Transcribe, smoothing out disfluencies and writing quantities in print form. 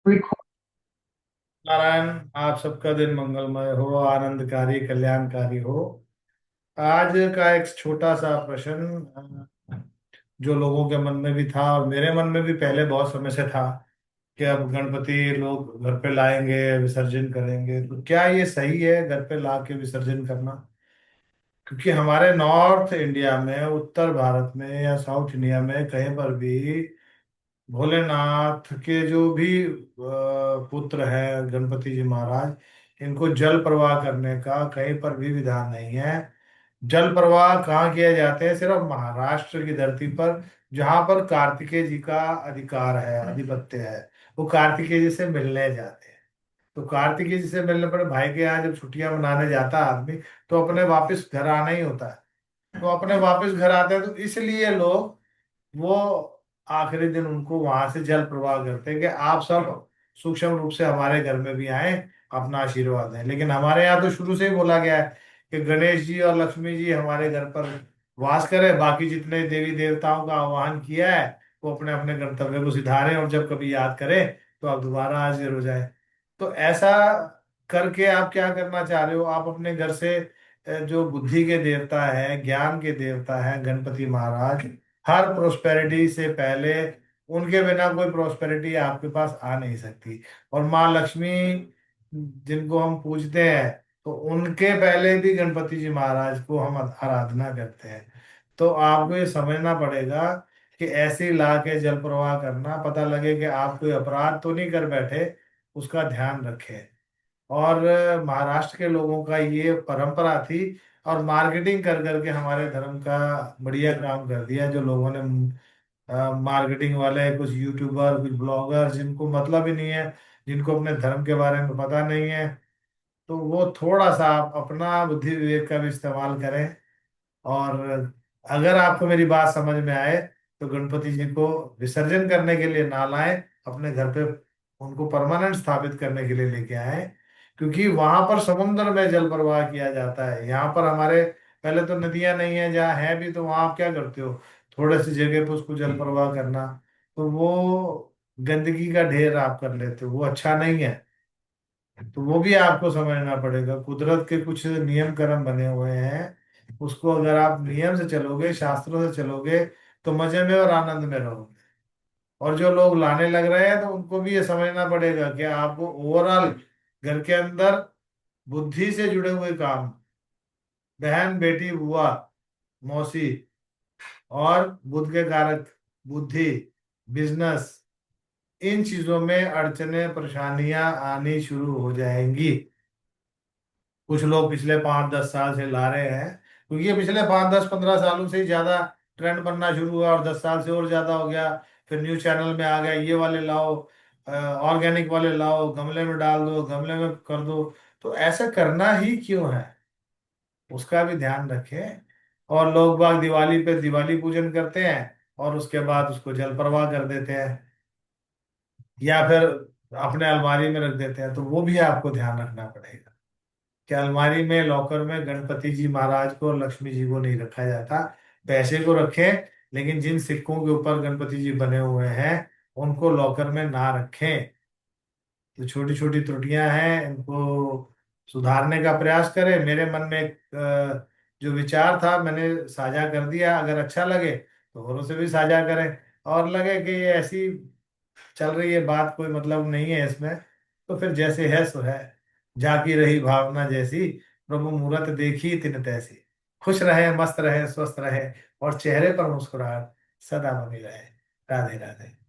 नारायण। आप सबका दिन मंगलमय हो, आनंदकारी, कल्याणकारी हो। आज का एक छोटा सा प्रश्न जो लोगों के मन में भी था और मेरे मन में भी पहले बहुत समय से था कि अब गणपति लोग घर पे लाएंगे, विसर्जन करेंगे, तो क्या ये सही है घर पे ला के विसर्जन करना? क्योंकि हमारे नॉर्थ इंडिया में, उत्तर भारत में या साउथ इंडिया में कहीं पर भी भोलेनाथ के जो भी पुत्र हैं गणपति जी महाराज, इनको जल प्रवाह करने का कहीं पर भी विधान नहीं है। जल प्रवाह कहाँ किए जाते हैं? सिर्फ महाराष्ट्र की धरती पर, जहां पर कार्तिकेय जी का अधिकार है, आधिपत्य है। वो कार्तिकेय जी से मिलने जाते हैं। तो कार्तिकेय जी से मिलने पर भाई के यहाँ जब छुट्टियां मनाने जाता है आदमी, तो अपने वापस घर आना ही होता है। तो अपने वापस घर आते हैं, तो इसलिए लोग वो आखिरी दिन उनको वहां से जल प्रवाह करते हैं कि आप सब सूक्ष्म रूप से हमारे घर में भी आए, अपना आशीर्वाद दें। लेकिन हमारे यहाँ तो शुरू से ही बोला गया है कि गणेश जी और लक्ष्मी जी हमारे घर पर वास करें, बाकी जितने देवी देवताओं का आह्वान किया है वो अपने अपने गंतव्य को सिधारें, और जब कभी याद करें तो आप दोबारा हाजिर हो जाए। तो ऐसा करके आप क्या करना चाह रहे हो? आप अपने घर से जो बुद्धि के देवता है, ज्ञान के देवता है गणपति महाराज, हर प्रोस्पेरिटी से पहले, उनके बिना कोई प्रोस्पेरिटी आपके पास आ नहीं सकती। और माँ लक्ष्मी जिनको हम पूजते हैं, तो उनके पहले भी गणपति जी महाराज को हम आराधना करते हैं। तो आपको ये समझना पड़ेगा कि ऐसे ही ला के जल प्रवाह करना, पता लगे कि आप कोई अपराध तो नहीं कर बैठे, उसका ध्यान रखें। और महाराष्ट्र के लोगों का ये परंपरा थी, और मार्केटिंग कर करके हमारे धर्म का बढ़िया काम कर दिया जो लोगों ने। मार्केटिंग वाले कुछ यूट्यूबर, कुछ ब्लॉगर, जिनको मतलब ही नहीं है, जिनको अपने धर्म के बारे में पता नहीं है, तो वो थोड़ा सा आप अपना बुद्धि विवेक का भी इस्तेमाल करें। और अगर आपको मेरी बात समझ में आए, तो गणपति जी को विसर्जन करने के लिए ना लाएं, अपने घर पे उनको परमानेंट स्थापित करने के लिए लेके आए। क्योंकि वहां पर समुद्र में जल प्रवाह किया जाता है। यहाँ पर हमारे पहले तो नदियां नहीं है, जहाँ है भी तो वहां आप क्या करते हो? थोड़े सी जगह पे उसको जल प्रवाह करना, तो वो गंदगी का ढेर आप कर लेते हो, वो अच्छा नहीं है। तो वो भी आपको समझना पड़ेगा। कुदरत के कुछ नियम कर्म बने हुए हैं, उसको अगर आप नियम से चलोगे, शास्त्रों से चलोगे, तो मजे में और आनंद में रहोगे। और जो लोग लाने लग रहे हैं, तो उनको भी ये समझना पड़ेगा कि आपको ओवरऑल घर के अंदर बुद्धि से जुड़े हुए काम, बहन, बेटी, बुआ, मौसी, और बुद्ध के कारक बुद्धि, बिजनेस, इन चीजों में अड़चने, परेशानियां आनी शुरू हो जाएंगी। कुछ लोग पिछले 5-10 साल से ला रहे हैं, क्योंकि ये पिछले 5-10-15 सालों से ही ज्यादा ट्रेंड बनना शुरू हुआ, और 10 साल से और ज्यादा हो गया। फिर न्यूज चैनल में आ गया, ये वाले लाओ, ऑर्गेनिक वाले लाओ, गमले में डाल दो, गमले में कर दो। तो ऐसा करना ही क्यों है, उसका भी ध्यान रखें। और लोग बाग दिवाली पे दिवाली पूजन करते हैं, और उसके बाद उसको जल प्रवाह कर देते हैं, या फिर अपने अलमारी में रख देते हैं। तो वो भी आपको ध्यान रखना पड़ेगा कि अलमारी में, लॉकर में गणपति जी महाराज को और लक्ष्मी जी को नहीं रखा जाता। पैसे को रखें, लेकिन जिन सिक्कों के ऊपर गणपति जी बने हुए हैं, उनको लॉकर में ना रखें। तो छोटी छोटी त्रुटियां हैं, इनको सुधारने का प्रयास करें। मेरे मन में एक जो विचार था, मैंने साझा कर दिया। अगर अच्छा लगे तो औरों से भी साझा करें, और लगे कि ये ऐसी चल रही है बात, कोई मतलब नहीं है इसमें, तो फिर जैसे है सो है। जाकी रही भावना जैसी, प्रभु मूरत देखी तिन तैसी। खुश रहे, मस्त रहे, स्वस्थ रहे, और चेहरे पर मुस्कुराहट सदा बनी रहे। राधे राधे।